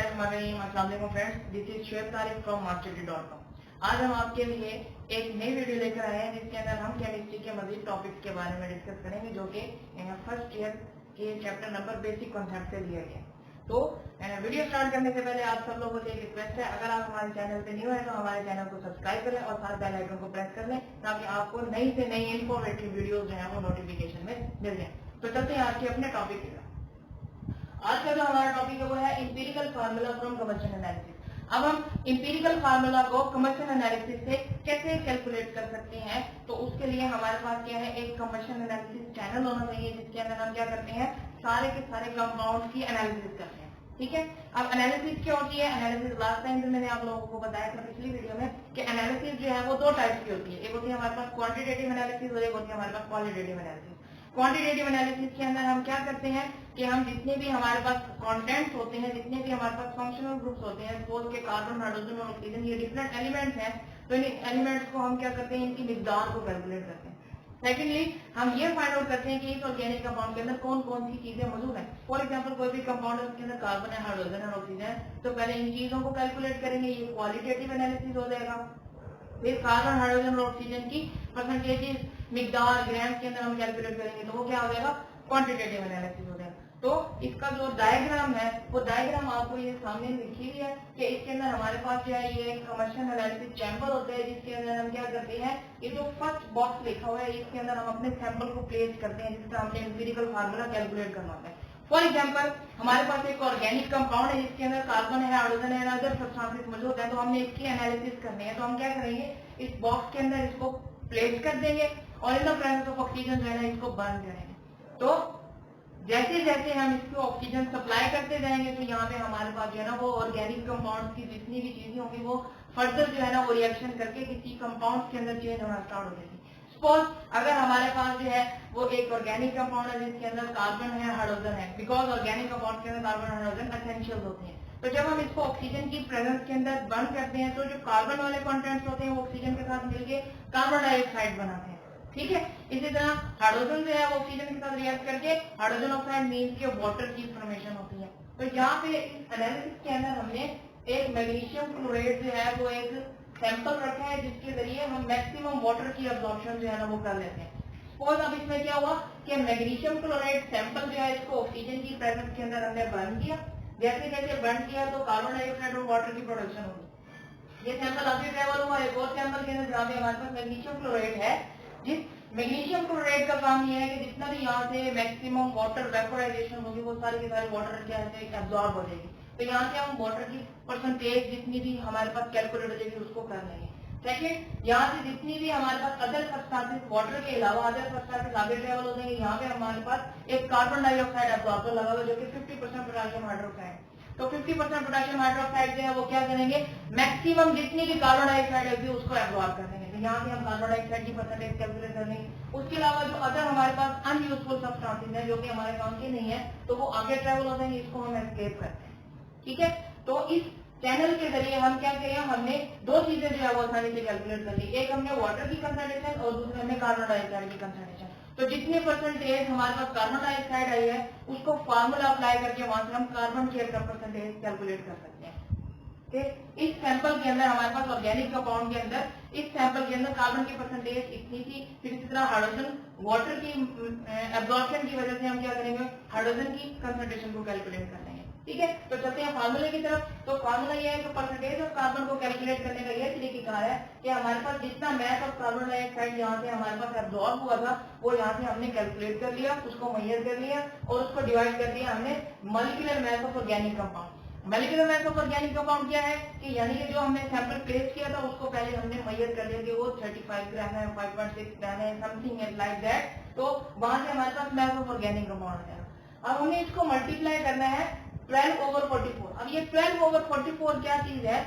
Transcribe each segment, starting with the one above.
अस्सलाम friends, this is Shoaib Tariq from masterkey.com। आज हम आपके लिए एक नई वीडियो लेकर आए हैं जिसके अंदर हम केमिस्ट्री के मजीद टॉपिक्स के बारे में डिस्कस करेंगे जो कि फर्स्ट ईयर के चैप्टर नंबर बेसिक कॉन्सेप्ट से लिया गया। तो वीडियो स्टार्ट करने से पहले आप सब लोगों से एक रिक्वेस्ट है, अगर आप हमारे चैनल पे न्यू है तो हमारे चैनल को सब्सक्राइब करें और साथ बेल आइकन को प्रेस कर लें ताकि आपको नई से नई इन्फॉर्मेटिव वीडियोस जो है वो नोटिफिकेशन में मिल जाए। तो चलते हैं आज के अपने टॉपिक की तरफ। आज का जो हमारा टॉपिक है वो है empirical formula from commercial analysis. अब हम इंपीरिकल फार्मूला को कमर्शियल एनालिसिस से कैसे कैलकुलेट कर सकते हैं, तो उसके लिए हमारे पास क्या है, एक कमर्शियल एनालिसिस चैनल होना चाहिए जिसके अंदर हम क्या करते हैं, सारे के सारे कंपाउंड की एनालिसिस करते हैं। ठीक है, अब एनालिसिस क्या होती है? एनालिसिस लास्ट टाइम भी मैंने आप लोगों को बताया था पिछली वीडियो में कि एनालिसिस जो है वो दो टाइप की होती है। एक होती है हमारे पास क्वांटिटेटिव एनालिसिस और एक होती है हमारे पास क्वालिटेटिव एनालिसिस। क्वांटिटेटिव एनालिसिस के अंदर हम क्या करते हैं कि हम जितने भी हमारे पास कंटेंट्स होते हैं, जितने भी हमारे पास फंक्शनल ग्रुप्स होते हैं, सपोज के कार्बन, हाइड्रोजन और ऑक्सीजन, ये डिफरेंट एलिमेंट्स हैं, तो इन एलिमेंट्स को हम क्या करते हैं, इनकी मिकदार को कैलकुलेट करते हैं। सेकेंडली हम ये फाइंड आउट करते हैं कि इस ऑर्गेनिक कंपाउंड के अंदर कौन कौन सी चीजें मौजूद हैं। फॉर एग्जांपल कोई भी कंपाउंड है उसके अंदर कार्बन है, हाइड्रोजन है, ऑक्सीजन है, तो पहले इन चीजों को कैलकुलेट करेंगे, ये क्वालिटेटिव एनालिसिस हो जाएगा। फिर कार्बन, हाइड्रोजन और ऑक्सीजन की परसेंटेज मिकदार ग्राम के अंदर हम कैलकुलेट करेंगे, तो वो क्या हो जाएगा, क्वांटिटेटिव एनालिसिस हो जाएगा। तो इसका जो डायग्राम है वो डायग्राम आपको ये सामने लिखी हुई है कि इसके अंदर हमारे पास जो है ये कमर्शियल एनालिसिस चैम्बर होते हैं जिसके अंदर हम क्या करते हैं, ये जो फर्स्ट बॉक्स लिखा हुआ है इसके अंदर हम अपने सैंपल को प्लेस करते हैं जिसका हमने एम्पिरिकल फार्मूला कैलकुलेट करना होता है। फॉर एग्जाम्पल हमारे पास एक ऑर्गेनिक कंपाउंड है जिसके अंदर कार्बन है, हाइड्रोजन है, अदर सब्सटेंसेस मौजूद है, तो हमने इसकी एनालिसिस करनी है। तो हम क्या करेंगे, इस बॉक्स के अंदर इसको प्लेस कर देंगे और in the presence of oxygen जो है ना इसको बर्न करेंगे। तो जैसे जैसे हम इसको ऑक्सीजन सप्लाई करते जाएंगे तो यहाँ पे हमारे पास जो है ना वो ऑर्गेनिक कंपाउंड की जितनी भी चीजें होंगी वो फर्दर जो है ना वो रिएक्शन करके किसी कंपाउंड के अंदर चेंज होना स्टार्ट हो जाएगी। सपोज अगर हमारे पास जो है वो एक ऑर्गेनिक कंपाउंड है जिसके अंदर कार्बन है, हाइड्रोजन है, बिकॉज ऑर्गेनिक कंपाउंड के अंदर कार्बन हाइड्रोजन एसेंशियल होते हैं, तो जब हम इसको ऑक्सीजन की प्रेजेंस के अंदर बर्न करते हैं तो जो कार्बन वाले कंटेंट्स होते हैं वो ऑक्सीजन के साथ मिलकर कार्बन डाइऑक्साइड बनाते हैं। ठीक है, इसी तरह हाइड्रोजन जो है वो ऑक्सीजन के साथ रिएक्ट करके हाइड्रोजन ऑक्साइड मीन्स के वाटर की फॉर्मेशन होती है। तो यहाँ पे इस एनालिसिस के अंदर हमने एक मैग्नीशियम क्लोराइड जो है वो एक सैंपल रखा है जिसके जरिए हम मैक्सिमम वाटर की अब्जॉर्प्शन जो है ना वो कर लेते हैं। सपोज अब इसमें क्या हुआ कि मैग्नीशियम क्लोराइड सैंपल जो है इसको ऑक्सीजन की प्रेजेंस के अंदर हमने बर्न किया, जैसे जैसे बर्न किया तो कार्बन डाइऑक्साइड और वाटर की प्रोडक्शन होगी। ये सैंपल अभी ट्रेवल हुआ एक और सैंपल के अंदर जहाँ पे हमारे पास मैग्नीशियम क्लोराइड है, जिस मैग्नीशियम क्लोराइड का काम यह है कि जितना भी यहाँ से मैक्सिमम वाटर वेपोराइजेशन होगी वो सारी की सारी वाटर क्या है एब्जॉर्ब हो जाएगी। तो यहाँ से हम वाटर की परसेंटेज जितनी भी हमारे पास कैलकुलेट हो जाएगी उसको कर लेंगे। सेकेंड, यहाँ से जितनी भी हमारे पास अदर सब्सटेंसेस वाटर के अलावा अदर सब्सटेंसेस आगे ट्रेवल हो जाएंगे, यहाँ पे हमारे पास एक कार्बन डाइऑक्साइड एब्जॉर्बर लगा हुआ जो कि 50% पोटेशियम हाइड्रोक्साइड। तो 50% पोटेशियम हाइड्रोक्साइड जो है वो क्या करेंगे, मैक्सिमम जितनी भी कार्बन डाइऑक्साइड होगी उसको एब्जॉर्ब कर देंगे। तो यहाँ से हम कार्बन डाइऑक्साइड की परसेंटेज कैलकुलेट कर लेंगे। उसके अलावा जो अदर हमारे पास अनयूजफुल सब्सटेंसेस है जो कि हमारे काम के नहीं है तो वो आगे ट्रेवल हो जाएंगे, इसको हम एस्केप करते हैं। ठीक है, तो इस चैनल के जरिए हम क्या करें, हमने दो चीजें जो है वो आसानी से कैलकुलेट कर ली, एक हमने वाटर की कंसंट्रेशन और दूसरे हमने कार्बन डाइऑक्साइड की कंसंट्रेशन। तो जितने परसेंटेज हमारे पास कार्बन डाइऑक्साइड आई है उसको फार्मूला अप्लाई करके वहां से हम कार्बन की परसेंटेज कैलकुलेट कर सकते हैं। इस सैंपल के अंदर हमारे पास ऑर्गेनिक कंपाउंड के अंदर इस सैंपल के अंदर कार्बन की परसेंटेज इतनी थी, फिर इसी तरह हाइड्रोजन वाटर की एब्जॉर्प्शन की वजह से हम क्या करेंगे, हाइड्रोजन की कंसंट्रेशन को कैलकुलेट कर लेंगे। ठीक है, तो चलते हैं फार्मूले की तरफ। तो फार्मूला यह है कि परसेंटेज ऑफ कार्बन को कैलकुलेट करने का यह तरीका है कि हमारे पास जितना मैथ ऑफ कार्बन डाइऑक्साइड यहाँ से हमारे पास एब्जॉर्ब हुआ था वो यहाँ से हमने कैलकुलेट कर लिया, उसको मेजर कर लिया और उसको डिवाइड कर दिया हमने molecular math of organic compound. Molecular math of organic compound क्या है कि यानी कि जो हमने सैंपल प्लेस किया था उसको पहले हमने मेजर कर लिया कि वो 35 ग्राम है, 5.6 ग्राम है, समथिंग लाइक दैट। तो वहां से हमारे पास मैथ ऑफ ऑर्गेनिक कंपाउंड है। अब हमें इसको मल्टीप्लाई करना है 12/44। अब ये 12/44 क्या चीज है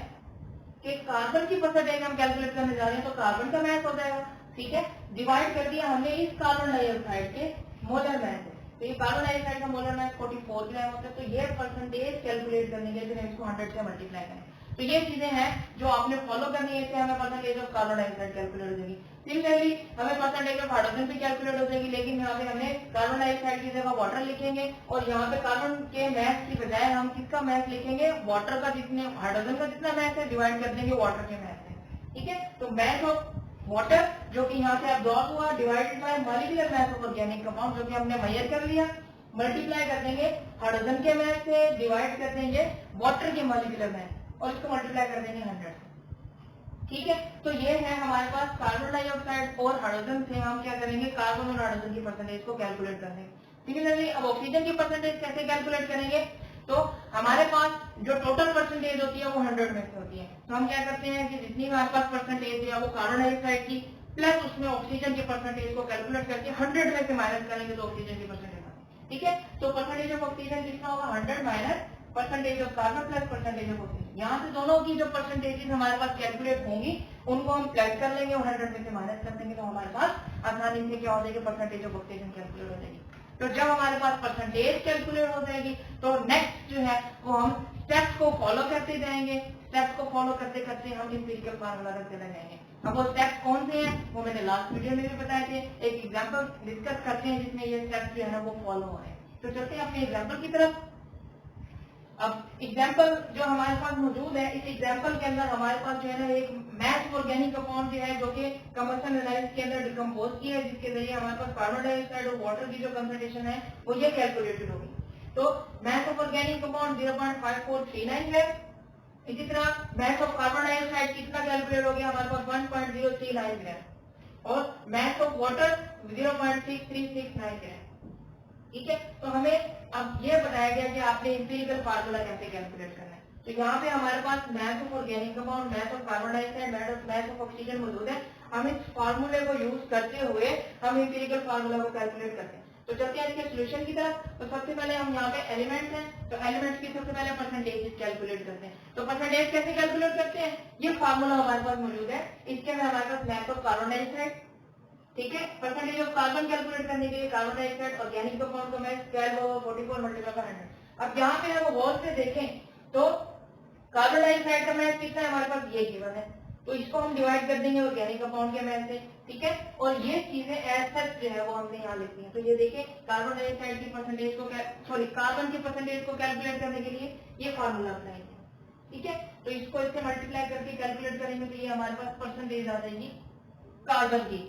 कि कार्बन की परसेंटेज हम कैलकुलेट करने जा रहे हैं तो कार्बन का मैथ हो जाएगा। ठीक है, डिवाइड कर दिया हमने इस कार्बन डाइऑक्साइड के मोलर मैथ से, तो ये कार्बन डाइऑक्साइड का मोलर मैथ 44 ग्राम होता है। तो ये परसेंटेज कैलकुलेट करने के लिए इसको 100 से मल्टीप्लाई करें। तो ये चीजें हैं जो आपने फॉलो करनी है, इससे हमें percentage of carbon dioxide calculate हो जाएगी। सिमिलरली हमें परसेंटेज ऑफ हाइड्रोजन भी कैलकुलेट हो जाएगी, लेकिन यहाँ पे हमें कार्बन डाइऑक्साइड की जगह वाटर लिखेंगे और यहाँ पे कार्बन के मैस की बजाय हम किसका मैस लिखेंगे, वाटर का, जितने हाइड्रोजन का जितना मैस है डिवाइड कर देंगे वाटर के मैस से। ठीक है, तो मैस ऑफ वाटर जो कि यहाँ से अब्सॉर्ब हुआ divided by molecular mass of organic compound जो कि हमने मेजर कर लिया, मल्टीप्लाई कर देंगे हाइड्रोजन के मैस से, डिवाइड कर देंगे वाटर के मॉलिक्यूलर मैस और इसको मल्टीप्लाई कर देंगे 100 से। ठीक है, तो ये है हमारे पास कार्बन डाइऑक्साइड और हाइड्रोजन से हम क्या करेंगे, कार्बन और हाइड्रोजन की परसेंटेज को कैलकुलेट कर देंगे। सिमिलरली अब ऑक्सीजन की परसेंटेज कैसे कैलकुलेट करेंगे, तो हमारे पास जो टोटल परसेंटेज होती है वो 100 में से होती है। तो हम क्या करते हैं कि जितनी हमारे पास परसेंटेज है वो कार्बन डाइऑक्साइड की प्लस उसमें ऑक्सीजन की परसेंटेज को कैलकुलेट करके 100 में से माइनस करेंगे तो ऑक्सीजन की परसेंटेज। ठीक है, तो परसेंटेज ऑफ ऑक्सीजन कितना होगा, 100 minus percentage of carbon plus percentage of oxygen. यहाँ से दोनों की जो परसेंटेजेस हमारे पास कैलकुलेट होंगी उनको हम प्लस कर लेंगे और 100 में से माइनस कर देंगे, तो हमारे पास आसानी से क्या हो जाएगी, परसेंटेज ऑफ ऑक्सीजन कैलकुलेट हो जाएगी। तो जब हमारे पास परसेंटेज कैलकुलेट हो जाएगी तो नेक्स्ट जो है वो हम स्टेप्स को फॉलो करते जाएंगे। स्टेप्स को फॉलो करते करते हम एम्पिरिकल फार्मूला रखते जाएंगे। अब वो स्टेप्स कौन से हैं वो मैंने लास्ट वीडियो में भी बताए थे। एक एग्जांपल डिस्कस करते हैं जिसमें ये स्टेप्स जो है ना वो फॉलो हो रहे हैं। तो चलते हैं अपने एग्जांपल की तरफ। अब एग्जांपल जो हमारे पास मौजूद है, इस एग्जांपल के अंदर हमारे पास जो है ना एक मैथ ऑर्गेनिक कंपाउंड जो है जो कि कंबशन एनालिसिस के अंदर डिकम्पोज किया है, जिसके जरिए हमारे पास कार्बन डाइऑक्साइड और वाटर की जो कंसंट्रेशन है वो ये कैलकुलेटेड होगी। तो मैथ ऑफ ऑर्गेनिक कंपाउंड 0.5439 है। इसी तरह मैथ ऑफ कार्बन डाइऑक्साइड कितना कैलकुलेट हो गया, हमारे पास 1.039 ग्राम और मैथ ऑफ वाटर 0.6369 ग्राम। ठीक है, तो हमें अब ये बताया गया कि आपने एम्पिरिकल फार्मूला कैसे कैलकुलेट करना है। तो यहाँ पे हमारे पास mass of organic compound, mass of carbon dioxide, mass of oxygen मौजूद है। हम इस फार्मूले को यूज करते हुए हम एम्पिरिकल फार्मूला को कैलकुलेट करते हैं। तो चलते हैं इसके सोल्यूशन की तरफ। तो सबसे पहले हम यहाँ पे एलिमेंट्स हैं, तो एलिमेंट्स की सबसे पहले परसेंटेज कैलकुलेट करते हैं। तो परसेंटेज कैसे कैलकुलेट करते हैं, ये फार्मूला हमारे पास मौजूद है। इसके अंदर हमारे पास मैथ ऑफ कार्बन डाइऑक्साइड, ठीक है, परसेंटेज ऑफ कार्बन कैलकुलेट करने के लिए कार्बन डाइऑक्साइड ऑर्गेनिक कंपाउंड को मैं 12 और 44 मल्टीप्लाई बाय 100। अब यहाँ पे हम गौर से देखें तो कार्बन डाइऑक्साइड का मैथ कितना है, हमारे पास ये गिवन है, तो इसको हम डिवाइड कर देंगे ऑर्गेनिक कंपाउंड के मैथ से। ठीक है, और ये चीजें एज सच जो है वो हमने यहाँ लिखी है। तो ये देखिए कार्बन डाइऑक्साइड की परसेंटेज को कार्बन की परसेंटेज को कैलकुलेट करने के लिए ये फार्मूला अपनाएंगे। ठीक है, तो इसको इससे मल्टीप्लाई करके कैलकुलेट करेंगे तो ये हमारे पास परसेंटेज आ जाएगी कार्बन की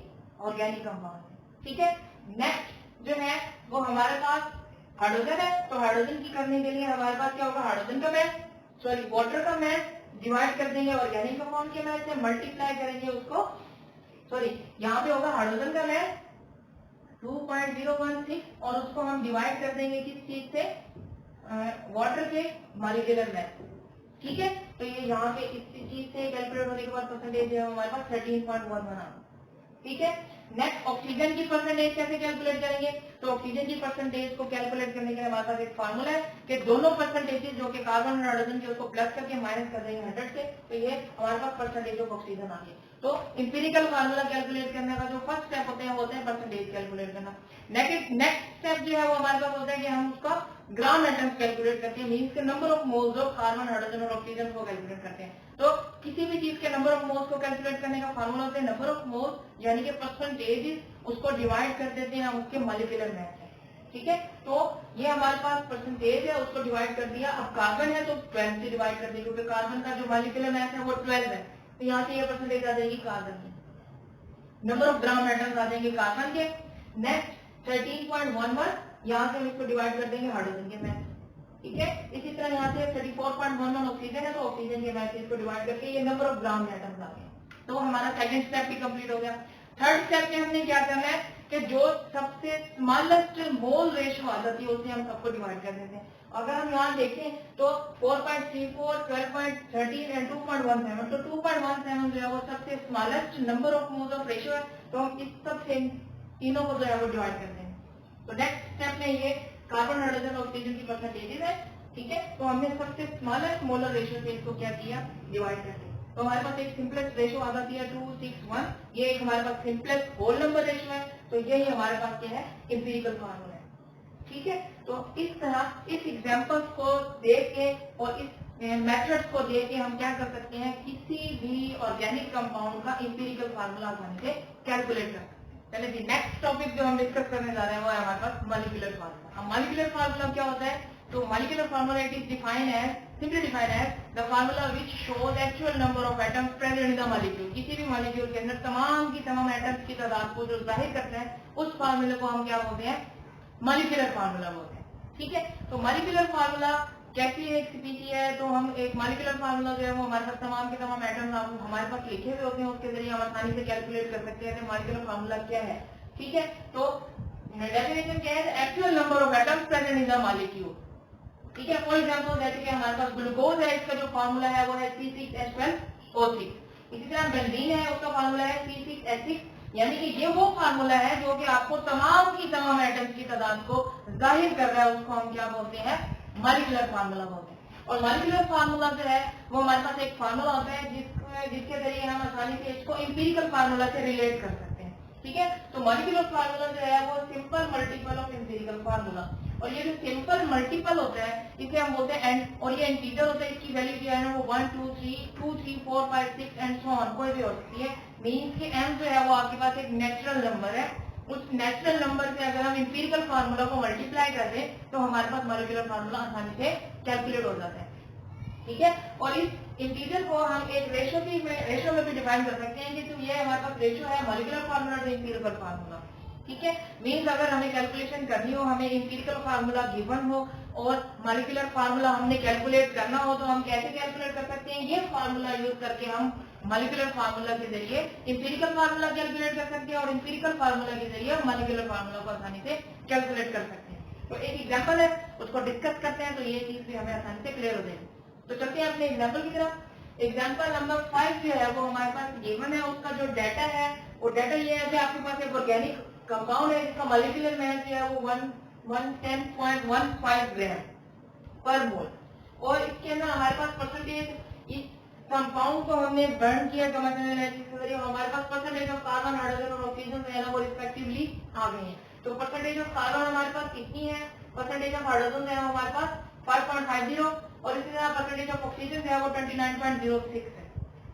ऑर्गेनिक कंपाउंड। ठीक है, नेक्स्ट जो है वो हमारे पास हाइड्रोजन है। तो हाइड्रोजन की करने के लिए हमारे पास क्या होगा, हाइड्रोजन का मैथ वाटर का मैथ डिवाइड कर देंगे ऑर्गेनिक कंपाउंड के मैथ से, मल्टीप्लाई करेंगे उसको, यहाँ पे होगा हाइड्रोजन का मैथ 2.016 और उसको हम डिवाइड कर देंगे किस चीज से, वाटर के मॉलिक्यूलर मैथ। ठीक है, तो ये यहाँ पे इस चीज से कैलकुलेट होने के बाद परसेंटेज है हमारे पास 13.11। ठीक है, नेक्स्ट ऑक्सीजन की परसेंटेज कैसे कैलकुलेट करेंगे, तो ऑक्सीजन की परसेंटेज को कैलकुलेट करने के लिए हमारे पास एक फार्मूला है कि दोनों परसेंटेजेस जो कि कार्बन और हाइड्रोजन की उसको प्लस करके माइनस कर देंगे 100 से, तो ये हमारे पास परसेंटेज ऑफ ऑक्सीजन आ गया। तो इंपीरिकल फार्मूला कैलकुलेट करने का जो फर्स्ट स्टेप होते हैं वो होते हैं परसेंटेज कैलकुलेट करना। नेक्स्ट स्टेप जो है वो हमारे पास होता है कि हम उसका ग्राम एटम्स कैलकुलेट करते हैं, मींस के number of moles of carbon, hydrogen और ऑक्सीजन को कैलकुलेट करते हैं। तो किसी भी चीज के नंबर ऑफ मोल्स को कैलकुलेट करने का फार्मूला होता है नंबर ऑफ मोल्स, यानी कि परसेंटेज उसको डिवाइड कर देते हैं उसके मॉलिक्यूलर मैथ से। ठीक है, तो ये हमारे पास परसेंटेज है, उसको डिवाइड कर दिया। अब कार्बन है तो 12 से डिवाइड कर देंगे क्योंकि कार्बन का जो मॉलिक्यूलर मैथ है वो 12 है, तो यहाँ से ये परसेंटेज आ जाएगी कार्बन की। नंबर ऑफ ग्राम एटम्स आ जाएंगे कार्बन के। नेक्स्ट 13.11, यहाँ से हम इसको डिवाइड कर देंगे हाइड्रोजन के मैथ। ठीक है, इसी तरह यहाँ से 34.11 ऑक्सीजन है तो ऑक्सीजन के मैथ इसको डिवाइड करके ये नंबर ऑफ ग्राम एटम्स आ गए। तो हमारा सेकंड स्टेप भी कंप्लीट हो गया। थर्ड स्टेप में हमने क्या करना है कि जो सबसे स्मॉलेस्ट मोल रेशियो आ जाती है उससे हम सबको डिवाइड कर देते हैं। अगर हम यहाँ देखें तो 4.34, 12.13 एंड 2.17, तो 2.17 जो है वो सबसे smallest number of moles of ratio है, तो हम इस सबसे तीनों को जो है वो डिवाइड करते हैं। तो नेक्स्ट स्टेप में ये कार्बन, हाइड्रोजन, ऑक्सीजन की परसेंटेजेस है। ठीक है, तो हमने सबसे स्मॉलेस्ट मोलर रेशियो से इसको क्या किया, डिवाइड कर दिया। तो हमारे पास एक सिंपलेस्ट रेशियो आ जाती है 261, ये एक हमारे पास सिंपलेस्ट होल नंबर रेशियो है। तो यही हमारे पास क्या है, एम्पिरिकल फार्मूला है। ठीक है, तो इस तरह इस एग्जांपल्स को देख के और इस मेथड्स को लेके हम क्या कर सकते हैं, किसी भी ऑर्गेनिक कंपाउंड का इंपीरिकल फार्मूला आसानी से कैलकुलेट कर सकते हैं। चलिए जी, नेक्स्ट टॉपिक जो हम डिस्कस करने जा रहे हैं वो है हमारे पास मॉलिक्यूलर फार्मूला। अब मॉलिक्यूलर फार्मूला क्या होता है, तो molecular formula it is defined as, simply defined as the formula which shows actual number of atoms present in the molecule. किसी भी मॉलिक्यूल के अंदर तमाम की तमाम एटम्स की तादाद को जो जाहिर करते हैं, उस फार्मूले को हम क्या बोलते हैं, मॉलिक्यूलर फार्मूला बोलते हैं। ठीक है, तो मॉलिक्यूलर फार्मूला कैसी एक स्पीसी है, तो हम एक मॉलिक्यूलर फार्मूला जो है वो हमारे पास तमाम के तमाम एटम्स हमारे पास लिखे हुए होते हैं, उसके जरिए हम आसानी से कैलकुलेट कर सकते हैं कि मॉलिक्यूलर फार्मूला क्या है। ठीक है, तो डेफिनेशन क्या है, actual number of atoms present in the molecule. ठीक है, फॉर एग्जांपल जैसे कि हमारे पास ग्लूकोज है, इसका जो फार्मूला है वो है C6H12O6। इसी तरह बेंजीन है, उसका फार्मूला है C6H6। यानी कि ये वो फार्मूला है जो कि आपको तमाम की तमाम एटम्स की तादाद को जाहिर कर रहा है, उसको हम क्या बोलते हैं, मॉलिक्यूलर फार्मूला बोलते हैं। और मॉलिक्यूलर फार्मूला जो है वो हमारे पास एक फार्मूला होता है जिसके जरिए हम आसानी से इसको इंपीरिकल फार्मूला से रिलेट कर सकते हैं। ठीक है, तो मॉलिक्यूलर फार्मूला जो है वो simple multiple of empirical formula, और ये जो सिंपल मल्टीपल होता है इसे हम बोलते हैं एंड, और ये इंटीजर होता है, इसकी वैल्यू जो है ना वो 1 2 3 2 3 4 5 6 एंड सो ऑन, कोई भी हो सकती है। मींस कि m जो है वो आपके पास एक नेचुरल नंबर है, उस नेचुरल नंबर से अगर हम इंपीरिकल फार्मूला को मल्टीप्लाई कर दें तो हमारे पास मॉलिक्यूलर फार्मूला आसानी से कैलकुलेट हो जाता है। ठीक है, और इस इंटीजर को हम एक रेशो में भी डिफाइन कर सकते हैं कि तो ये हमारे पास रेशो है molecular formula to empirical formula. ठीक है, मींस अगर हमें कैलकुलेशन करनी हो, हमें इंपीरिकल फार्मूला गिवन हो और मॉलिक्यूलर फार्मूला हमने कैलकुलेट करना हो, तो हम कैसे कैलकुलेट कर सकते हैं, ये फार्मूला यूज करके हम मॉलिक्यूलर फार्मूला के जरिए इंपीरिकल फार्मूला कैलकुलेट कर सकते हैं, और इंपीरिकल फार्मूला के जरिए हम मॉलिक्यूलर फार्मूला को आसानी से कैलकुलेट कर सकते हैं। तो एक एग्जांपल है, उसको डिस्कस करते हैं, तो ये चीज भी हमें आसानी से क्लियर हो जाएगी। तो चलते हैं अपने एग्जांपल की तरफ। एग्जांपल नंबर 5 जो है वो हमारे पास गिवन है, उसका जो डाटा है वो डाटा ये है कि आपके पास एक ऑर्गेनिक कंपाउंड है जिसका मॉलिक्यूलर मास जो है वो 110.15 ग्राम पर मोल, और इसके अंदर हमारे पास परसेंटेज, इस कंपाउंड को हमने बर्न किया हमारे पास परसेंटेज ऑफ कार्बन, हाइड्रोजन और ऑक्सीजन जो है ना वो रिस्पेक्टिवली आ गए हैं। तो परसेंटेज ऑफ कार्बन हमारे पास कितनी है, परसेंटेज ऑफ हाइड्रोजन जो है हमारे पास 5.50, और इसी तरह परसेंटेज ऑफ ऑक्सीजन जो है वो 29.06 है।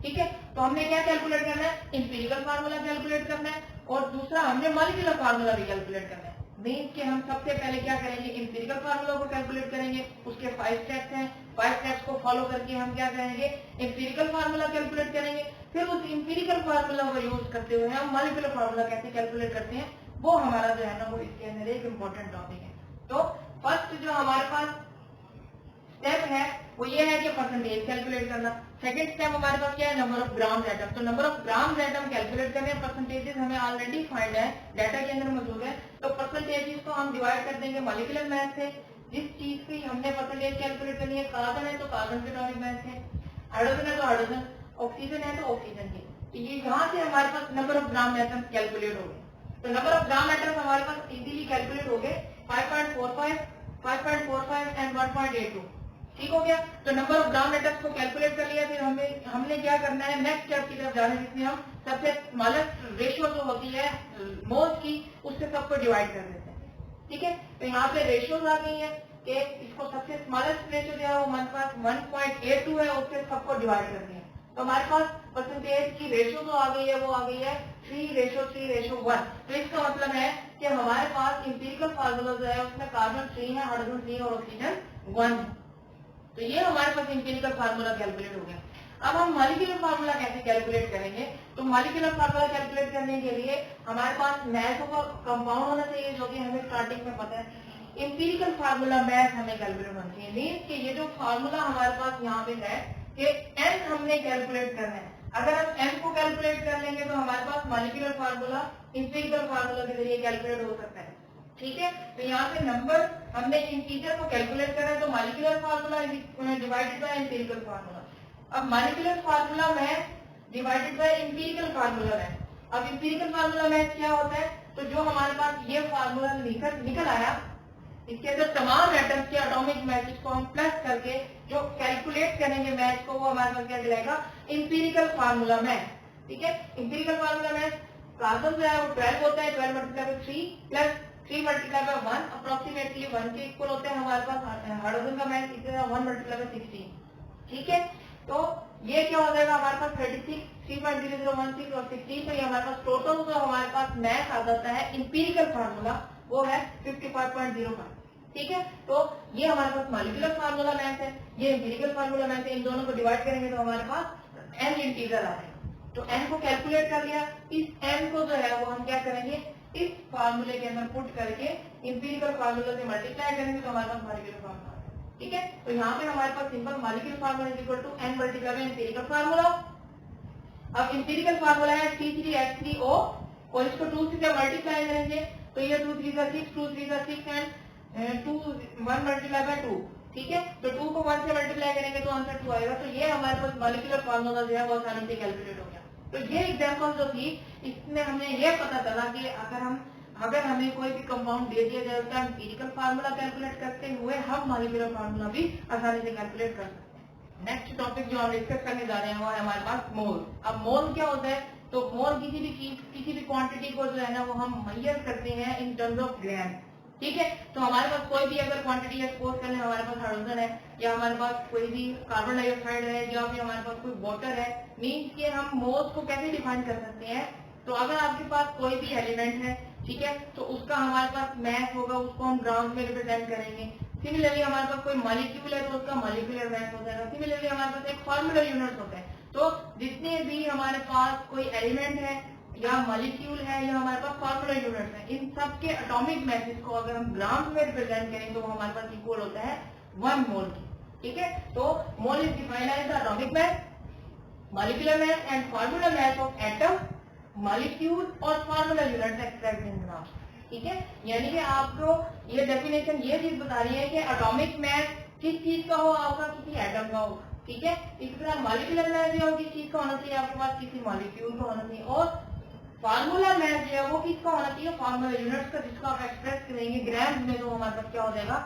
ठीक है, तो हमने क्या कैलकुलेट करना है, इंपीरिकल फार्मूला कैलकुलेट करना है, और दूसरा हमने मॉलिक्यूलर फार्मूला भी कैलकुलेट करना है। मीन्स कि हम सबसे पहले क्या करेंगे, इंपीरिकल फार्मूला को कैलकुलेट करेंगे, उसके 5 स्टेप्स हैं, 5 स्टेप्स को फॉलो करके हम क्या करेंगे, इंपीरिकल फार्मूला कैलकुलेट करेंगे। फिर उस इंपीरिकल फार्मूला को यूज करते हुए हम मॉलिक्यूलर फार्मूला कैसे कैलकुलेट करते हैं, वो हमारा जो है ना वो इसके अंदर एक इम्पोर्टेंट टॉपिक है। तो फर्स्ट जो हमारे पास स्टेप है वो ये है कि परसेंटेज कैलकुलेट करना। सेकंड स्टेप हमारे पास क्या है, नंबर ऑफ ग्राम्स एटम। तो number of grams atom calculate करने, परसेंटेजेस हमें ऑलरेडी फाइंड है, डाटा के अंदर मौजूद है। तो परसेंटेजेस को हम डिवाइड कर देंगे मॉलिक्यूलर मास से। जिस चीज की हमने परसेंटेज कैलकुलेट करनी है, कार्बन है तो कार्बन के एटॉमिक मास है, हाइड्रोजन है तो हाइड्रोजन, ऑक्सीजन है तो ऑक्सीजन की। तो ये यहाँ से हमारे पास number of gram atom calculate हो गए। तो नंबर ऑफ ग्राम एटम हमारे पास इजीली कैलकुलेट हो गए, 5.45, 5.45 एंड 1.82। ठीक हो गया, तो नंबर ऑफ ग्राम एटम्स को कैलकुलेट कर लिया। फिर हमने क्या करना है, नेक्स्ट स्टेप की तरफ जाना है, जिसमें हम सबसे स्मॉलेस्ट रेशियो जो होती है मोल्स की, उससे सबको डिवाइड कर देते हैं। ठीक है, तो यहाँ पे रेशियोज आ गई है कि इसको सबसे स्मॉलेस्ट रेशियो जो है वो हमारे पास 1.82 है, उससे सबको डिवाइड कर दिया। तो हमारे पास परसेंटेज की रेशियो जो आ गई है वो आ गई है 3:1। तो इसका मतलब है कि हमारे पास इंपीरिकल फार्मूला जो है उसमें कार्बन 3 है, हाइड्रोजन 3 और ऑक्सीजन 1 है। तो ये हमारे पास इंपीरिकल फार्मूला कैलकुलेट हो गया। अब हम मॉलिक्यूलर फार्मूला कैसे कैलकुलेट करेंगे, तो मॉलिक्यूलर फार्मूला कैलकुलेट करने के लिए हमारे पास मैथ का कंपाउंड होना चाहिए, जो कि हमें स्टार्टिंग में पता है। इंपीरिकल फार्मूला मैथ हमें कैलकुलेट होना चाहिए। मीन्स कि ये जो फार्मूला हमारे पास यहाँ पे है कि n हमने कैलकुलेट करना है। अगर हम n को कैलकुलेट कर लेंगे तो हमारे पास मॉलिक्यूलर फार्मूला इंपीरिकल फार्मूला के जरिए कैलकुलेट हो सकता है। ठीक है, तो यहाँ पे नंबर हमने इंटीजर को कैलकुलेट करा है, तो molecular formula divided by empirical formula. अब मॉलिक्यूलर फार्मूला में डिवाइडेड बाय इंपीरिकल फार्मूला में, अब इंपीरिकल फार्मूला में क्या होता है, तो जो हमारे पास ये फार्मूला निकल आया, इसके अंदर तमाम एटम्स के एटॉमिक मैसेज को हम प्लस करके जो कैलकुलेट करेंगे मैच को, वो हमारे पास क्या दिलाएगा, इंपीरिकल फार्मूला में। ठीक है, इंपीरिकल फार्मूला में कार्बन जो है वो 12 होता है, 12 multiply by 3 plus 3 multiply by 1 approximately 1 के इक्वल होते हैं हमारे पास। हाइड्रोजन का मैच इतना 1 मल्टीप्लाई बाय 16। ठीक है, तो ये क्या हो जाएगा हमारे पास 36, 3.0016 और 16। तो ये हमारे पास टोटल जो हमारे पास मैथ आ जाता है इंपीरिकल फार्मूला वो है 55.05। ठीक है, तो ये हमारे पास मॉलिक्यूलर फार्मूला मैथ है, ये इंपीरिकल फार्मूला मैथ है। इन दोनों को डिवाइड करेंगे तो हमारे पास n इंटीग्रल आ जाएगा। तो n को कैलकुलेट कर लिया, इस n को जो है वो हम क्या करेंगे, इस फार्मूले के अंदर पुट करके इंपीरिकल फार्मूला से मल्टीप्लाई करेंगे तो हमारे पास मॉलिक्यूलर फार्मूला। ठीक है, तो यहाँ पे हमारे पास simple molecular formula is equal to n multiply by empirical formula. अब इंपीरिकल फार्मूला है C3H3O और इसको 2 से मल्टीप्लाई करेंगे तो ये 2 3 6, 2 3 6 एंड 2 1 मल्टीप्लाई बाय 2। ठीक है, तो 2 को 1 से मल्टीप्लाई करेंगे तो आंसर 2 आएगा। तो ये हमारे पास मॉलिक्यूलर फार्मूला जो है वो आसानी से कैलकुलेट हो गया। तो ये एग्जांपल जो थी इसमें हमें ये पता चला कि अगर हमें कोई भी कंपाउंड दे दिया जाए तो इंपीरिकल फार्मूला कैलकुलेट करते हुए हम मॉलिक्यूलर फार्मूला भी आसानी से कैलकुलेट कर सकते हैं। नेक्स्ट टॉपिक जो हम डिस्कस करने जा रहे हैं वो है हमारे पास मोल। अब मोल क्या होता है, तो मोल किसी भी चीज, किसी भी क्वांटिटी को जो है ना वो हम मेजर करते हैं इन टर्म्स ऑफ ग्राम। ठीक है, तो हमारे पास कोई भी अगर क्वांटिटी एक्सपोज कर ले, हमारे पास हाइड्रोजन है या हमारे पास कोई भी कार्बन डाइऑक्साइड है या फिर हमारे पास कोई वाटर है, मीन्स के हम मोल्स को कैसे डिफाइन कर सकते हैं। तो अगर आपके पास कोई भी एलिमेंट है, ठीक है, तो उसका हमारे पास मैथ होगा, उसको हम ग्राम्स में रिप्रेजेंट करेंगे। सिमिलरली हमारे पास कोई मॉलिक्यूल है तो उसका मॉलिक्यूलर मैथ हो जाएगा। सिमिलरली हमारे पास एक फार्मूलर यूनिट्स होते हैं। तो जितने भी हमारे पास कोई एलिमेंट है या मॉलिक्यूल है या हमारे पास फार्मूलर यूनिट्स है, इन सब के एटॉमिक मैसेज को अगर हम ग्राम्स में रिप्रेजेंट करें तो वो हमारे पास इक्वल होता है 1 मोल की। ठीक है, तो mole is defined as the atomic mass, molecular mass and formula mass of atom, molecule और formula units expressed in grams. ठीक है, यानी कि आपको ये डेफिनेशन ये चीज बता रही है कि एटॉमिक मैथ किस चीज का हो, आपका किसी एटम का हो। ठीक है, इस तरह मॉलिक्यूलर मैथ जो किस चीज का होना चाहिए, आपके पास किसी मॉलिक्यूल का होना चाहिए। और फार्मूला मैथ जो है वो किसका होना चाहिए, फार्मूला यूनिट्स का, जिसको आप एक्सप्रेस करेंगे ग्राम्स में, तो हमारे पास क्या हो जाएगा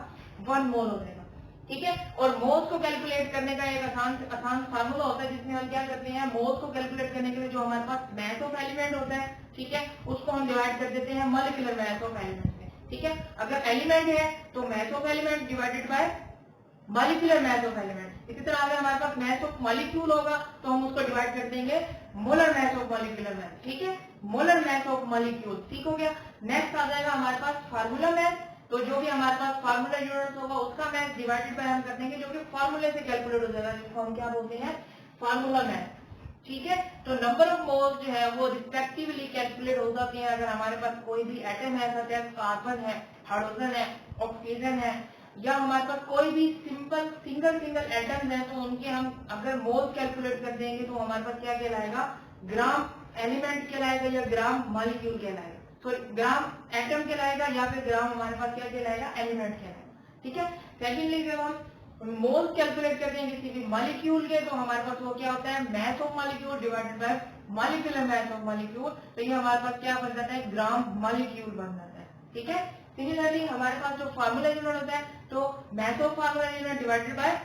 1 मोल हो जाएगा। ठीक है, और मोल्स को कैलकुलेट करने का एक आसान फार्मूला होता है जिसमें हम क्या करते हैं, मोल्स को कैलकुलेट करने के लिए जो हमारे पास मैथ ऑफ एलिमेंट होता है, ठीक है, उसको हम डिवाइड कर देते हैं मॉलिक्यूलर मैथ ऑफ एलिमेंट में। ठीक है, अगर एलिमेंट है तो math of element divided by molecular math of element. इसी तरह अगर हमारे पास मैथ ऑफ मॉलिक्यूल होगा तो हम उसको डिवाइड कर देंगे molar math of molecular math. ठीक है, मोलर मैथ ऑफ मॉलिक्यूल। ठीक हो गया। नेक्स्ट आ जाएगा हमारे पास फार्मूला मैथ। तो जो भी हमारे पास फार्मूला यूनिट होगा उसका मैथ डिवाइडेड बाय हम कर देंगे जो कि फार्मूले से कैलकुलेट हो जाएगा, जिसको हम क्या बोलते हैं, फार्मूला मैथ। ठीक है, तो नंबर ऑफ मोल्स जो है वो रिस्पेक्टिवली कैलकुलेट हो जाते हैं अगर हमारे पास कोई भी एटम है, जैसे कार्बन है, हाइड्रोजन है, ऑक्सीजन है, या हमारे पास कोई भी सिंगल एटम है, तो उनके हम अगर मोल्स कैलकुलेट कर देंगे तो हमारे पास क्या कहलाएगा, ग्राम एलिमेंट कहलाएगा या ग्राम मॉलिक्यूल कहलाएगा। तो ग्राम एटम कहलाएगा या फिर ग्राम हमारे पास क्या कहलाएगा, एलिमेंट कहलाएगा। ठीक है, सेकेंडली जब हम मोल्स कैलकुलेट करते हैं किसी भी मॉलिक्यूल के, तो हमारे पास वो क्या होता है, math of molecule divided by molecular math of molecule. तो ये हमारे पास क्या बन जाता है, ग्राम मॉलिक्यूल बन जाता है। ठीक है, सिमिलरली हमारे पास जो फार्मूला यूनिट होता है तो math of formula unit divided by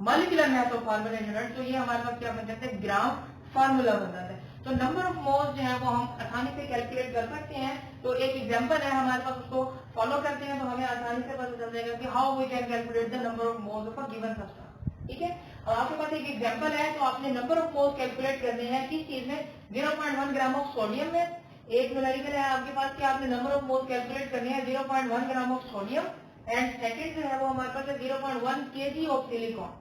molecular math of formula unit, तो ये हमारे पास क्या बन जाता है, ग्राम फार्मूला बन जाता है। तो नंबर ऑफ मोल्स जो है वो हम आसानी से कैलकुलेट कर सकते हैं। तो एक एग्जांपल है हमारे पास, उसको फॉलो करते हैं तो हमें आसानी से पता चल जाएगा कि how we can calculate the number of moles of a given substance. ठीक है, और आपके पास एक एग्जांपल है, तो आपने नंबर ऑफ मोल्स कैलकुलेट करने हैं किस चीज में, 0.1 ग्राम ऑफ सोडियम में। एक न्यूमेरिकल है आपके पास कि आपने नंबर ऑफ मोल्स कैलकुलेट करने हैं 0.1 gram of sodium, and second जो है वो हमारे पास है 0.1 kg ऑफ सिलिकॉन।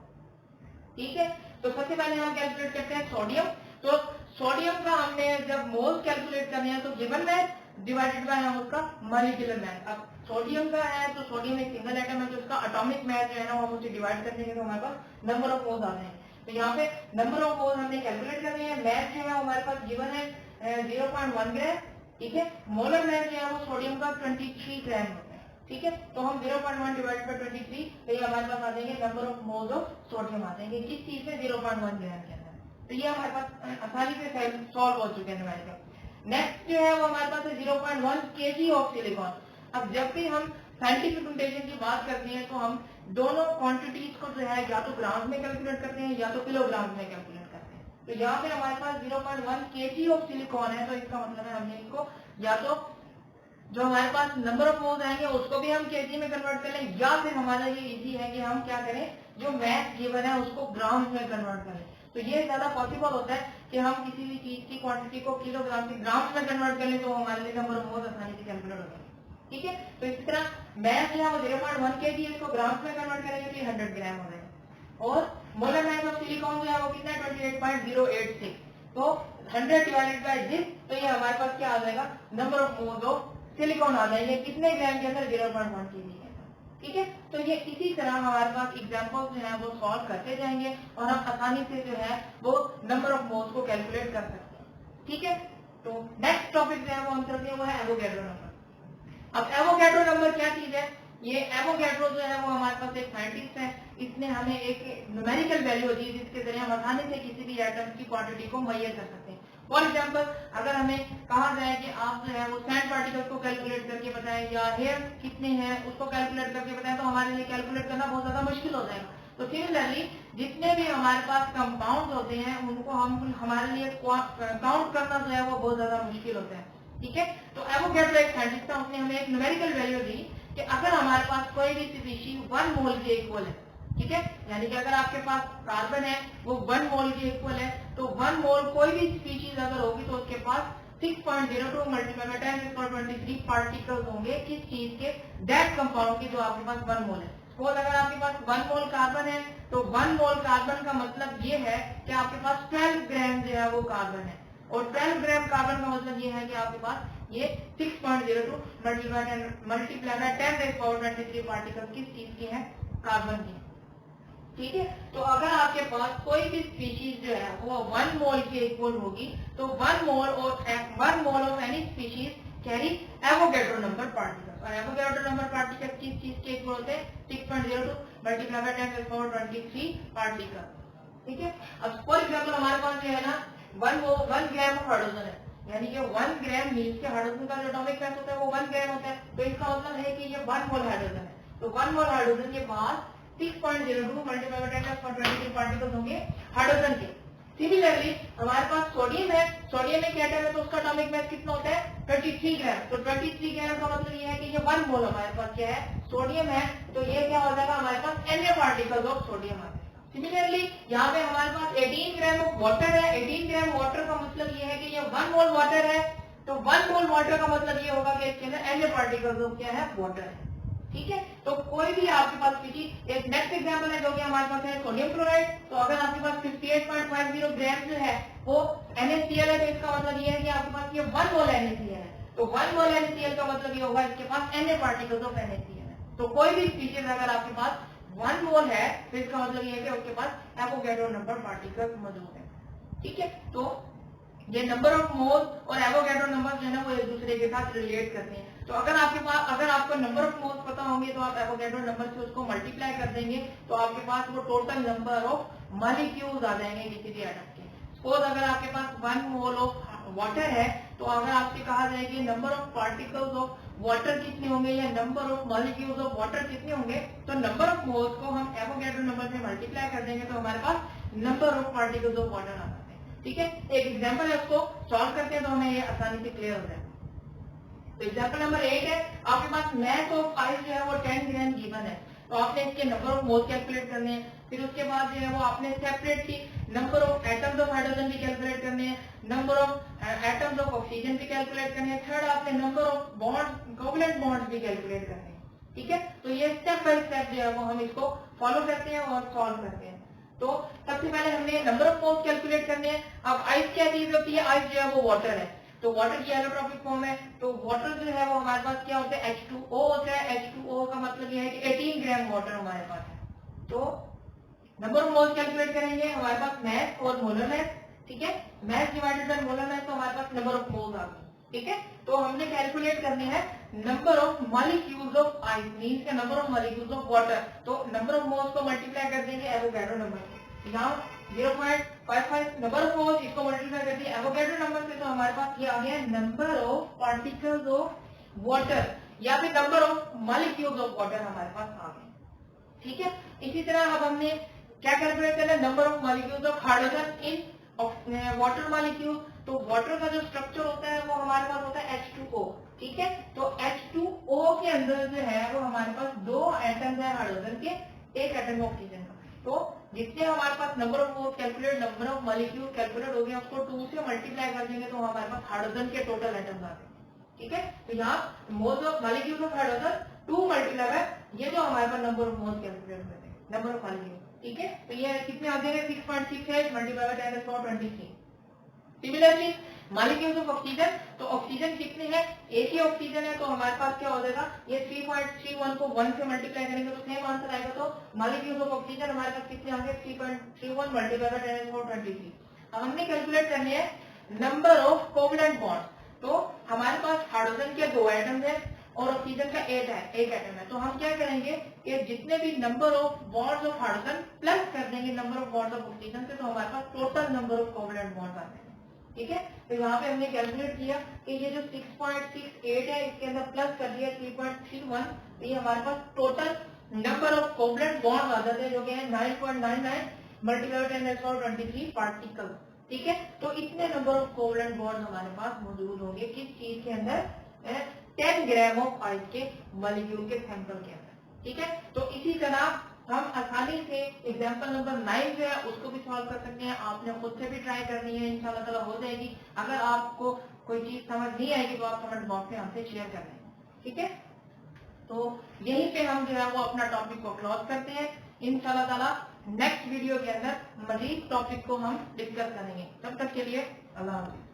ठीक है, तो सबसे पहले हम कैलकुलेट करते हैं सोडियम। तो सोडियम का हमने जब मोल्स कैलकुलेट करने हैं तो गिवन मैथ डिवाइडेड बाय हम उसका मॉलिक्यूलर मैथ। अब सोडियम का है तो सोडियम एक सिंगल एटम है, तो उसका एटॉमिक मैथ जो है ना हम उसे डिवाइड कर देंगे तो हमारे पास नंबर ऑफ मोल्स आते हैं। तो यहाँ पे नंबर ऑफ मोल्स हमने कैलकुलेट करने हैं, मैथ जो है हमारे पास गिवन है 0.1 ग्राम। ठीक है, मोलर मैथ जो है वो सोडियम का 23 ग्राम होता है। ठीक है, तो हम 0.1 डिवाइड बाय 23, तो ये हमारे पास आ जाएंगे number of moles of sodium आ जाएंगे किस चीज से, 0.1 ग्राम के अंदर। तो ये हमारे पास आसानी से सॉल्व हो चुके हैं हमारे पास। नेक्स्ट जो है वो हमारे पास है 0.1 kg ऑफ सिलिकॉन। अब जब भी हम साइंटिफिक नोटेशन की बात करते हैं तो हम दोनों क्वांटिटीज को जो है या तो ग्राम में कैलकुलेट करते हैं या तो किलोग्राम में कैलकुलेट करते हैं। तो यहाँ पे हमारे पास 0.1 kg ऑफ सिलिकॉन है, तो इसका मतलब है हमने इसको या तो जो हमारे पास नंबर ऑफ मोल्स आएंगे उसको भी हम केजी में कन्वर्ट कर लें, या फिर हमारा ये इजी है कि हम क्या करें, जो मैथ गिवन है उसको ग्राम में कन्वर्ट करें। तो ये ज्यादा पॉसिबल होता है कि हम किसी भी चीज की क्वांटिटी को किलोग्राम से ग्राम में कन्वर्ट कर लें, तो हमारे लिए नंबर ऑफ मोल्स आसानी से कैलकुलेट हो जाए। ठीक है, तो इसी तरह मैथ जो है वो 0.1 kg इसको ग्राम में कन्वर्ट करेंगे तो 100 ग्राम हो जाएगा। और मोलर मास ऑफ सिलिकॉन जो है वो कितना है 28.086, तो 100 डिवाइडेड बाय दिस, तो ये हमारे पास क्या आ जाएगा, number of moles of silicon आ जाएंगे कितने ग्राम के अंदर, 0.1 kg के अंदर। ठीक है, तो ये इसी तरह हमारे पास एग्जांपल्स जो है वो सॉल्व करते जाएंगे और हम आसानी से जो है वो नंबर ऑफ मोल्स को कैलकुलेट कर सकते हैं। ठीक है, तो नेक्स्ट टॉपिक जो है वो हम करते हैं वो है एवोगैड्रो नंबर। अब एवोगैड्रो नंबर क्या चीज है, ये एवोगैड्रो जो है वो हमारे पास एक साइंटिस्ट है, इसने हमें एक न्यूमेरिकल वैल्यू दी जिसके जरिए हम आसानी से किसी भी एटम की क्वांटिटी को मेजर कर सकते हैं। फॉर एग्जांपल, अगर हमें कहा जाए कि आप जो है वो सैंड पार्टिकल्स को कैलकुलेट करके बताएं या हेयर कितने हैं उसको कैलकुलेट करके बताएं, तो हमारे लिए कैलकुलेट करना बहुत ज्यादा मुश्किल हो जाएगा। तो सिमिलरली जितने भी हमारे पास कंपाउंड होते हैं उनको हम हमारे लिए काउंट करना जो है वो बहुत ज्यादा मुश्किल होता है। ठीक है, तो एवोगैड्रो एक साइंटिस्ट था, उसने हमें एक न्यूमेरिकल वैल्यू दी कि अगर हमारे पास कोई भी स्पीशीज 1 मोल के इक्वल है, ठीक है, यानी कि अगर आपके पास कार्बन है वो 1 मोल के इक्वल है, तो 1 मोल कोई भी स्पीशीज अगर होगी तो उसके पास 6.02 मल्टीप्लाई बाय 10⁻23 पार्टिकल्स होंगे किस चीज के, दैट कंपाउंड के जो आपके पास 1 मोल है। सपोज अगर आपके पास 1 मोल कार्बन है तो 1 मोल कार्बन का मतलब ये है कि आपके पास 12 ग्राम जो है वो कार्बन है, और 12 ग्राम कार्बन का मतलब ये है कि आपके पास ये 6.02 मल्टीप्लाई बाय 10⁻23 पार्टिकल किस चीज की है, कार्बन की। ठीक है, तो अगर आपके पास कोई भी स्पीशीज जो है वो 1 मोल के इक्वल होगी तो 1 mole of any species carry Avogadro number particle, और एवोगैड्रो नंबर पार्टिकल किस चीज के इक्वल होते हैं, 6.02 मल्टीप्लाई बाय 10⁻23 पार्टिकल। ठीक है, अब फॉर एग्जांपल हमारे पास जो है ना 1 ग्राम ऑफ हाइड्रोजन है, यानी कि 1 ग्राम मीन्स के हाइड्रोजन का जो एटॉमिक मास होता है वो 1 ग्राम होता है, तो इसका मतलब है कि ये 1 मोल हाइड्रोजन है, तो 1 मोल हाइड्रोजन के पास 6.02 मल्टीप्लाई बाय 10⁻23 पार्टिकल्स होंगे हाइड्रोजन के। सिमिलरली हमारे पास सोडियम है, सोडियम एक एटम है तो उसका एटॉमिक मास कितना होता है 23 ग्राम, तो 23 ग्राम का मतलब ये है कि ये 1 मोल हमारे पास क्या है, सोडियम है, तो ये क्या हो जाएगा, हमारे पास Na पार्टिकल्स ऑफ सोडियम आ जाएगा। सिमिलरली यहाँ पे हमारे पास 18 ग्राम ऑफ वाटर है, 18 ग्राम वाटर का मतलब ये है कि ये 1 मोल वाटर है, तो 1 मोल वाटर का मतलब ये होगा कि इसके अंदर Na पार्टिकल्स ऑफ क्या है, वाटर है। ठीक है, तो कोई भी आपके पास स्पीशीज, एक नेक्स्ट एग्जांपल है जो कि हमारे पास है सोडियम क्लोराइड, तो अगर आपके पास 58.50 ग्राम जो है वो NaCl है, तो इसका मतलब ये है कि आपके पास ये 1 मोल NaCl है, तो 1 मोल NaCl का मतलब ये होगा इसके पास Na पार्टिकल्स ऑफ NaCl है। तो कोई भी स्पीशीज अगर आपके पास 1 मोल है तो इसका मतलब ये है कि उसके पास एवोगैड्रो नंबर पार्टिकल्स मौजूद है। ठीक है, तो ये नंबर ऑफ मोल और एवोगैड्रो नंबर जो है ना वो एक दूसरे के साथ रिलेट करते हैं। तो अगर आपको नंबर ऑफ मोल्स पता होंगे तो आप एवोगैड्रो नंबर से उसको मल्टीप्लाई कर देंगे तो आपके पास वो टोटल नंबर ऑफ मॉलिक्यूल्स आ जाएंगे किसी भी एटम के। सपोज अगर आपके पास 1 मोल ऑफ वाटर है तो अगर आपसे कहा जाए कि number of particles of water कितने होंगे या number of molecules of water कितने होंगे, तो नंबर ऑफ मोल्स को हम एवोगैड्रो नंबर से मल्टीप्लाई कर देंगे तो हमारे पास number of particles of water आ जाते हैं। ठीक है, एक एग्जांपल है उसको सॉल्व करते हैं तो हमें ये आसानी से क्लियर हो जाए। तो एग्जांपल नंबर 8 है, आपके पास मास ऑफ आइस जो है वो 10 ग्राम गिवन है, तो आपने इसके नंबर ऑफ मोल्स कैलकुलेट करने हैं, फिर उसके बाद जो है वो आपने separately number of atoms of hydrogen भी कैलकुलेट करने हैं, number of atoms of oxygen भी कैलकुलेट करने हैं, थर्ड आपने number of bond covalent bonds भी कैलकुलेट करने हैं। ठीक है, तो ये स्टेप बाय स्टेप जो है वो हम इसको फॉलो करते हैं और सॉल्व करते हैं। तो सबसे पहले हमने नंबर ऑफ मोल्स कैलकुलेट करने हैं। अब आइस क्या चीज होती है, आइस जो है वो वाटर है, तो वाटर की एलोट्रॉपिक फॉर्म है, तो वाटर जो है वो हमारे पास क्या होता है, H2O होता है। H2O का मतलब ये है कि 18 ग्राम वाटर हमारे पास है। तो नंबर ऑफ मोल्स कैलकुलेट करेंगे, हमारे पास मास और मोलर मास। ठीक है, mass divided by molar mass, तो हमारे पास नंबर ऑफ मोल्स आ गए। ठीक है, तो हमने कैलकुलेट करने हैं number of molecules of ice means का number of molecules of water, तो नंबर ऑफ मोल्स को मल्टीप्लाई कर देंगे एवोगैड्रो नंबर से। यहाँ 0.55 नंबर ऑफ मोल्स, इसको मल्टीप्लाई कर दिया एवोगैड्रो नंबर से, तो हमारे पास ये आ गया number of particles of water या फिर number of molecules of water हमारे पास आ गए। ठीक है, इसी तरह अब हमने क्या कैलकुलेट करना है, number of molecules of hydrogen in water molecule. तो वाटर का जो स्ट्रक्चर होता है वो हमारे पास होता है H2O, ठीक है। तो H2O के अंदर जो है वो हमारे पास 2 एटम्स है हाइड्रोजन के, 1 एटम ऑक्सीजन का। तो जितने हमारे पास number of moles calculate, number of molecule calculate हो गया, उसको 2 से मल्टीप्लाई कर देंगे तो हमारे पास हाइड्रोजन के टोटल एटम्स आते हैं। ठीक है, तो यहाँ moles of molecule of hydrogen 2 multiply है, ये जो हमारे पास नंबर ऑफ मोल्स कैलकुलेट होते हैं, नंबर ऑफ मॉलिक्यूल। ठीक है, तो ये कितने आ जाएंगे 6.68 multiply by 10⁻23। Similarly molecules of oxygen, तो ऑक्सीजन कितने हैं, एक ही ऑक्सीजन है, तो हमारे पास क्या हो जाएगा, ये 3.31 को 1 से मल्टीप्लाई करेंगे तो सेम आंसर आएगा। तो मॉलिक्यूल्स ऑफ ऑक्सीजन हमारे पास कितने होंगे, 3.31 मल्टीप्लाई बाय 10⁻23। अब हमने कैलकुलेट करनी है नंबर ऑफ कोवलेंट बॉन्ड्स। तो हमारे पास हाइड्रोजन के 2 एटम्स हैं और ऑक्सीजन का 1 एटम है। तो हम क्या करेंगे कि जितने भी number of bonds of hydrogen plus कर देंगे number of bonds of oxygen से, तो हमारे पास total number of covalent bonds आते हैं। ठीक है, तो यहाँ पे हमने कैलकुलेट किया कि ये जो 6.68 है इसके अंदर प्लस कर दिया 3.31, तो ये हमारे पास total number of covalent bonds आ जाते हैं जो कि है 9.99 मल्टीप्लाई बाय 10⁻23 पार्टिकल। ठीक है, तो इतने नंबर ऑफ कोवलेंट बॉन्ड्स हमारे पास मौजूद होंगे किस चीज के अंदर, 10 ग्राम ऑफ आइस के मॉलिक्यूल के सैंपल के अंदर। ठीक है, तो इसी तरह हम आसानी से एग्जांपल नंबर 9 जो है उसको भी सॉल्व कर सकते हैं। आपने खुद से भी ट्राई करनी है, इंशाल्लाह ताला हो जाएगी। अगर आपको कोई चीज समझ नहीं आएगी तो आप कमेंट बॉक्स में हमसे शेयर कर लें। ठीक है, तो यहीं पे हम जो है वो अपना टॉपिक को क्लोज करते हैं। इंशाल्लाह ताला नेक्स्ट वीडियो के अंदर मजीद टॉपिक को हम डिस्कस करेंगे। तब तक के लिए अल्लाह हाफिज।